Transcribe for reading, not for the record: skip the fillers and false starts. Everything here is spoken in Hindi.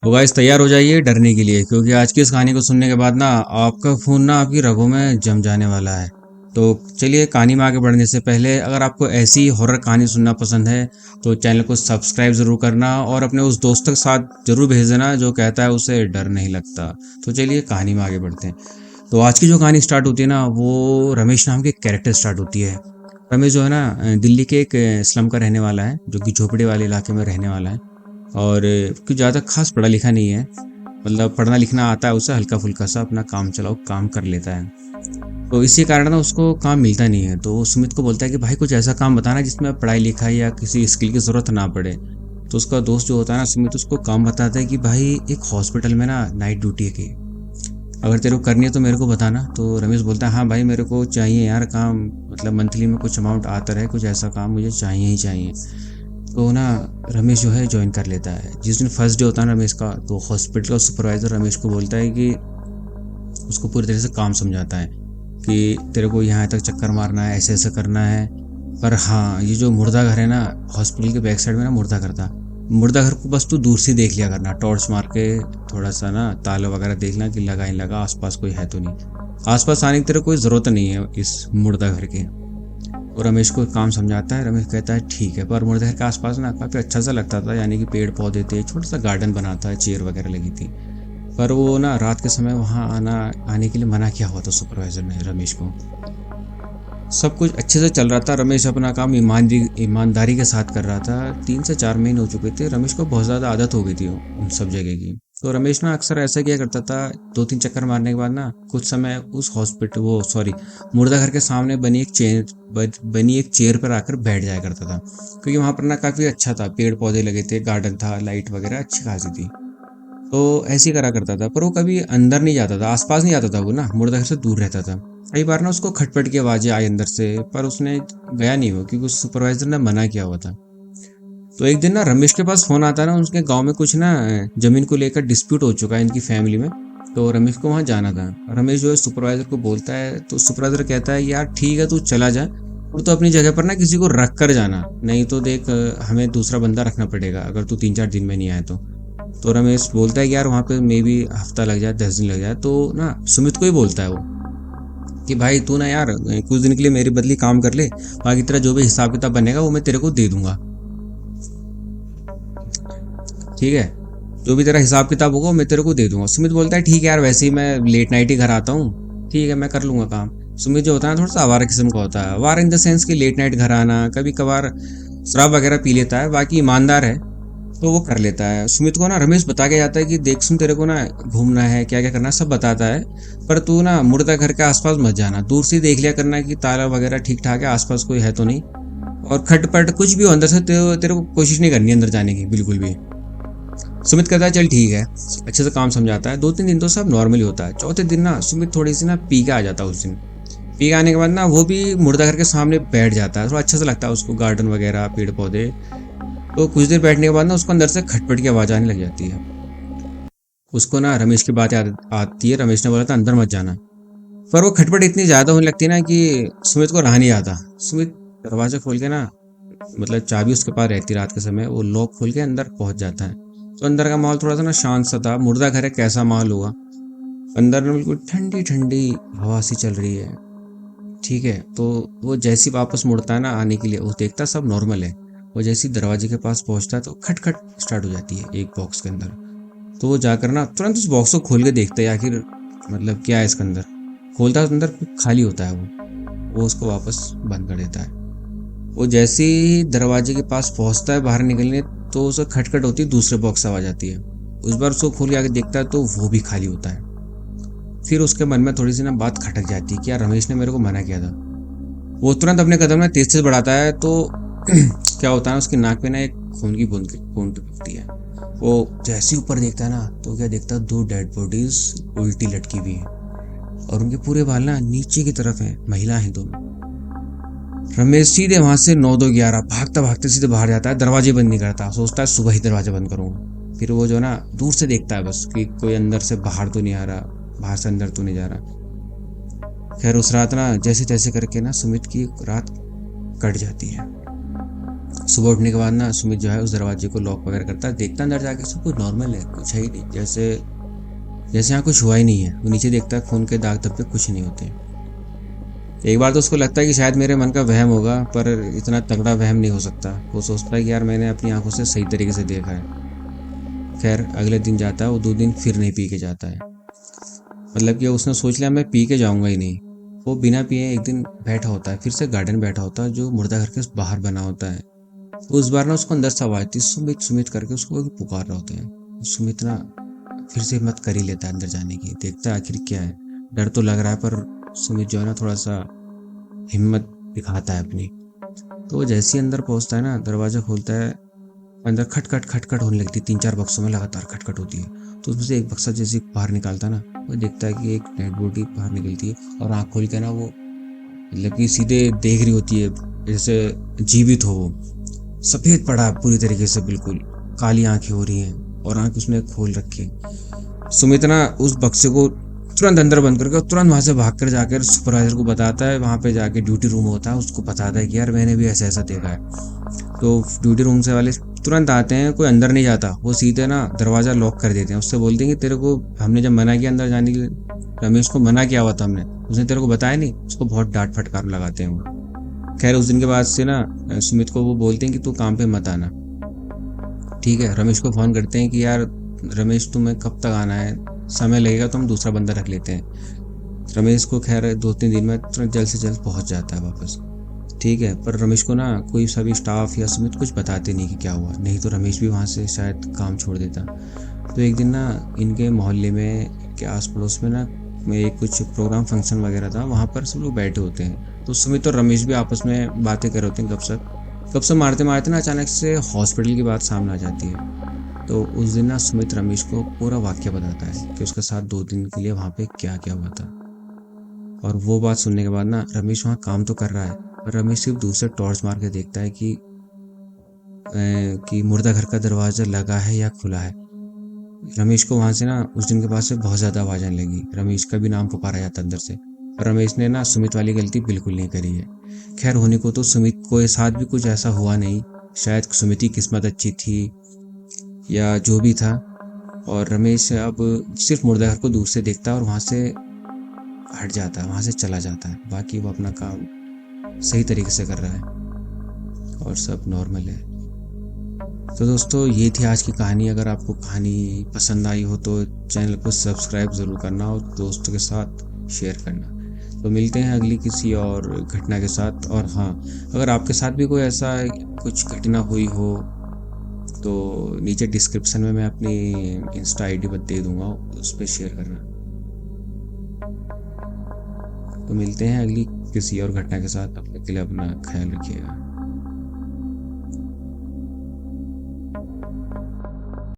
तो गाइस तैयार हो जाइए डरने के लिए, क्योंकि आज की इस कहानी को सुनने के बाद ना आपका खून ना आपकी रगों में जम जाने वाला है। तो चलिए, कहानी में आगे बढ़ने से पहले अगर आपको ऐसी हॉरर कहानी सुनना पसंद है तो चैनल को सब्सक्राइब जरूर करना और अपने उस दोस्त के साथ जरूर भेज देना जो कहता है उसे डर नहीं लगता। तो चलिए कहानी में आगे बढ़ते हैं। तो आज की जो कहानी स्टार्ट होती है ना, वो रमेश नाम के कैरेक्टर स्टार्ट होती है। रमेश जो है ना, दिल्ली के एक स्लम का रहने वाला है, जो कि झोपड़ी वाले इलाके में रहने वाला है। और कुछ ज़्यादा खास पढ़ा लिखा नहीं है, मतलब पढ़ना लिखना आता है उसे, हल्का फुल्का सा अपना काम चलाओ काम कर लेता है। तो इसी कारण ना उसको काम मिलता नहीं है। तो वो सुमित को बोलता है कि भाई कुछ ऐसा काम बताना जिसमें पढ़ाई लिखाई या किसी स्किल की ज़रूरत ना पड़े। तो उसका दोस्त जो होता है ना सुमित, उसको काम बताता है कि भाई एक हॉस्पिटल में ना नाइट ड्यूटी है, की अगर तेरे को करनी है तो मेरे को बताना। तो रमेश बोलता है हाँ भाई मेरे को चाहिए यार काम, मतलब मंथली में कुछ अमाउंट आता रहे, कुछ ऐसा काम मुझे चाहिए ही चाहिए। तो ना रमेश जो है ज्वाइन कर लेता है। जिस दिन फर्स्ट डे होता है ना रमेश का, तो हॉस्पिटल का सुपरवाइजर रमेश को बोलता है कि उसको पूरी तरह से काम समझाता है कि तेरे को यहाँ तक चक्कर मारना है, ऐसे ऐसे करना है। पर हाँ, ये जो मुर्दा घर है ना, हॉस्पिटल के बैक साइड में ना मुर्दा घर था। मुर्दा घर को बस तू दूर से देख लिया करना, टॉर्च मार के थोड़ा सा ना ताला वगैरह देखना कि लगा ही लगा, आसपास कोई है तो नहीं। आसपास आने की तेरे कोई ज़रूरत नहीं है इस मुर्दा घर के। और रमेश को काम समझाता है। रमेश कहता है ठीक है। पर मुर्दा घर के आसपास ना काफ़ी अच्छा सा लगता था, यानी कि पेड़ पौधे थे, छोटा सा गार्डन बना था, चेयर वगैरह लगी थी। पर वो ना रात के समय वहाँ आने के लिए मना किया हुआ था सुपरवाइजर ने रमेश को। सब कुछ अच्छे से चल रहा था, रमेश अपना काम ईमानदारी के साथ कर रहा था। 3 से 4 महीने हो चुके थे, रमेश को बहुत ज़्यादा आदत हो गई थी उन सब जगह की। तो रमेश ना अक्सर ऐसा किया करता था, 2-3 चक्कर मारने के बाद ना कुछ समय उस हॉस्पिटल वो सॉरी मुर्दा घर के सामने बनी एक चेयर पर आकर बैठ जाया करता था, क्योंकि वहाँ पर ना काफ़ी अच्छा था, पेड़ पौधे लगे थे, गार्डन था, लाइट वगैरह अच्छी खासी थी। तो ऐसे ही करा करता था। पर वो कभी अंदर नहीं जाता था, आसपास नहीं जाता था, वो ना मुर्दा घर से दूर रहता था। कई बार ना उसको खटपट की आवाजें आई अंदर से, पर उसने गया नहीं, वो क्योंकि उस सुपरवाइजर ने मना किया हुआ था। तो एक दिन ना रमेश के पास फोन आता है ना, उसके गांव में कुछ ना जमीन को लेकर डिस्प्यूट हो चुका है इनकी फैमिली में। तो रमेश को वहां जाना था। रमेश जो है सुपरवाइजर को बोलता है, तो सुपरवाइजर कहता है यार ठीक है तू चला जा, और तो अपनी जगह पर ना किसी को रख कर जाना, नहीं तो देख हमें दूसरा बंदा रखना पड़ेगा अगर तू 3-4 दिन में नहीं आए तो। तो रमेश बोलता है कि यार वहाँ पे मे भी हफ्ता लग जाए, 10 दिन लग जाए। तो ना सुमित को ही बोलता है वो कि भाई तू ना यार कुछ दिन के लिए मेरी बदली काम कर ले, बाकी तेरा जो भी हिसाब किताब बनेगा वो मैं तेरे को दे दूंगा, ठीक है। जो भी तेरा हिसाब किताब होगा मैं तेरे को दे दूंगा। सुमित बोलता है ठीक है यार, वैसे ही मैं लेट नाइट ही घर आता हूँ, ठीक है मैं कर लूंगा काम। सुमित जो होता है थोड़ा सा आवारा किस्म का होता है, आवारा इन द सेंस कि लेट नाइट घर आना, कभी कभार शराब वगैरह पी लेता है, बाकी ईमानदार है तो वो कर लेता है। सुमित को ना रमेश बता के जाता है कि देख सुन, तेरे को ना घूमना है, क्या क्या करना है सब बताता है, पर तू ना मुर्दा घर के आसपास मत जाना, दूर से देख लिया करना कि ताला वगैरह ठीक ठाक है, आसपास कोई है तो नहीं, और खटपट कुछ भी हो अंदर से तेरे को कोशिश नहीं करनी अंदर जाने की बिल्कुल भी। सुमित कहता है चल ठीक है, अच्छे से काम समझाता है। 2-3 दिन तो सब नॉर्मली होता है। चौथे दिन ना सुमित थोड़ी सी ना पी के आ जाता है। उस दिन पी के आने के बाद ना वो भी मुर्दा घर के सामने बैठ जाता है, थोड़ा अच्छा सा लगता है उसको, गार्डन वगैरह पेड़ पौधे। तो कुछ देर बैठने के बाद ना उसको अंदर से खटपट की आवाज आने लग जाती है। उसको ना रमेश की बात याद आती है, रमेश ने बोला था अंदर मत जाना। पर वो खटपट इतनी ज्यादा होने लगती है ना कि सुमित को रहा नहीं आता। सुमित दरवाजा खोल के ना, मतलब चाबी उसके पास रहती रात के समय, वो लॉक खोल के अंदर पहुंच जाता है। तो अंदर का माहौल थोड़ा सा ना शांत सा था, मुर्दा घर है कैसा माहौल हुआ। अंदर में बिल्कुल ठंडी ठंडी हवा सी चल रही है, ठीक है। तो वो जैसी वापस मुड़ता है ना आने के लिए, वो देखता सब नॉर्मल है। वो जैसी दरवाजे के पास पहुंचता है तो खटखट स्टार्ट हो जाती है एक बॉक्स के अंदर। तो वो जाकर ना तुरंत उस बॉक्स को खोल के देखता है आखिर मतलब क्या है इसके अंदर। खोलता है तो अंदर खाली होता है। वो उसको वापस बंद कर देता है। वो जैसे ही दरवाजे के पास पहुंचता है बाहर निकलने, तो उसे खटखट होती है, दूसरे बॉक्स से आवाज आती है। उस बार उसको खोल के आके देखता है तो वो भी खाली होता है। फिर उसके मन में थोड़ी सी ना बात खटक जाती है कि यार रमेश ने मेरे को मना किया था। वो तुरंत अपने कदम में तेज तेज बढ़ाता है। तो क्या होता है उसकी नाक पे ना एक खून की बूंद टपकती है। वो जैसे ही ऊपर देखता है ना, तो क्या देखता है 2 डेड बॉडीज उल्टी लटकी हुई है, और उनके पूरे बाल ना नीचे की तरफ है, महिला है दोनों। रमेश सीधे वहां से 9-2-11 भागता भागते सीधे बाहर जाता है, दरवाजे बंद नहीं करता, सोचता है सुबह ही दरवाजा बंद करूंगा। फिर वो जो ना दूर से देखता है बस कि कोई अंदर से बाहर तो नहीं आ रहा, बाहर से अंदर तो नहीं जा रहा। खैर उस रात ना जैसे तैसे करके ना सुमित की रात कट जाती है। सुबह उठने के बाद ना सुमित जो है उस दरवाजे को लॉक वगैरह करता है, देखता अंदर जाके सब कुछ नॉर्मल है, कुछ है ही नहीं, जैसे जैसे यहाँ कुछ हुआ ही नहीं है। वो नीचे देखता है, खून के दाग धब्बे कुछ नहीं होते। एक बार तो उसको लगता है कि शायद मेरे मन का वहम होगा, पर इतना तगड़ा वहम नहीं हो सकता। वो सोचता है कि यार मैंने अपनी आंखों से सही तरीके से देखा है। खैर अगले दिन जाता है वो, 2 दिन फिर नहीं पी के जाता है। मतलब कि उसने सोच लिया मैं पी के जाऊंगा ही नहीं। वो बिना पिए एक दिन बैठा होता है, फिर से गार्डन बैठा होता है जो मुर्दा घर के बाहर बना होता है। उस बार ना उसको अंदर से आवाज थी, सुमित सुमित करके उसको पुकार रहे होते हैं। सुमित ना फिर से हिम्मत कर ही लेता है अंदर जाने की, देखता है आखिर क्या है। डर तो लग रहा है पर सुमित जो है ना थोड़ा सा हिम्मत दिखाता है अपनी। तो वो जैसे ही अंदर पहुंचता है ना, दरवाजा खोलता है, अंदर खटखट खटखट होने लगती है। 3-4 बक्सों में लगातार खटखट होती है। तो उसमें से एक बक्सा जैसे बाहर निकालता है ना, वो देखता है कि एक डेड बॉडी बाहर निकलती है, और आँख खोल के ना वो मतलब कि सीधे देख रही होती है जैसे जीवित हो। वो सफ़ेद पड़ा है पूरी तरीके से, बिल्कुल काली आंखें हो रही हैं और आंख उसने खोल रखी है। सुमित ना उस बक्से को तुरंत अंदर बंद करके तुरंत वहां से भागकर जाकर सुपरवाइजर को बताता है। वहां पे जाके ड्यूटी रूम होता है, उसको बताता है कि यार मैंने भी ऐसा ऐसा देखा है। तो ड्यूटी रूम से वाले तुरंत आते हैं, कोई अंदर नहीं जाता, वो सीधे ना दरवाजा लॉक कर देते हैं। उससे बोलते हैं कि तेरे को हमने जब मना किया अंदर जाने के लिए, रमेश को मना किया हुआ था हमने, उसने तेरे को बताया नहीं। उसको बहुत डांट फटकार लगाते हैं वो। खैर उस दिन के बाद से ना सुमित को वो बोलते हैं कि तू काम पे मत आना, ठीक है। रमेश को फोन करते हैं कि यार रमेश तुम्हें कब तक आना है, समय लगेगा तो हम दूसरा बंदा रख लेते हैं। रमेश को खैर 2-3 दिन में जल्द से जल्द पहुंच जाता है वापस, ठीक है। पर रमेश को ना कोई सभी स्टाफ या सुमित कुछ बताते नहीं कि क्या हुआ, नहीं तो रमेश भी वहाँ से शायद काम छोड़ देता। तो एक दिन ना इनके मोहल्ले में के आस पड़ोस में ना में कुछ प्रोग्राम फंक्शन वगैरह था, वहाँ पर सब लोग बैठे होते हैं। तो सुमित और रमेश भी आपस में बातें कर रहे होते हैं, गपशप मारते मारते ना अचानक से हॉस्पिटल की बात सामने आ जाती है। तो उस दिन ना सुमित रमेश को पूरा वाक्य बताता है कि उसके साथ 2 दिन के लिए वहाँ पे क्या क्या हुआ था। और वो बात सुनने के बाद ना रमेश वहाँ काम तो कर रहा है, पर रमेश सिर्फ दूर से टॉर्च मार के देखता है कि मुर्दा घर का दरवाजा लगा है या खुला है। रमेश को वहां से ना उस दिन के बाद से बहुत ज्यादा आवाज आने लगी, रमेश का भी नाम पुकारा जाता अंदर से। पर रमेश ने ना सुमित वाली गलती बिल्कुल नहीं करी है। खैर होने को तो सुमित को साथ भी कुछ ऐसा हुआ नहीं, शायद सुमित की किस्मत अच्छी थी या जो भी था। और रमेश अब सिर्फ मुर्दा घर को दूर से देखता है और वहां से हट जाता है, वहां से चला जाता है। बाकी वो अपना काम सही तरीके से कर रहा है और सब नॉर्मल है। तो दोस्तों ये थी आज की कहानी। अगर आपको कहानी पसंद आई हो तो चैनल को सब्सक्राइब ज़रूर करना और दोस्तों के साथ शेयर करना। तो मिलते हैं अगली किसी और घटना के साथ। और हाँ, अगर आपके साथ भी कोई ऐसा कुछ घटना हुई हो तो नीचे डिस्क्रिप्शन में मैं अपनी इंस्टा ID दे दूंगा, उस पर शेयर करना। तो मिलते हैं अगली किसी और घटना के साथ, तब तक के लिए अपना ख्याल रखिएगा।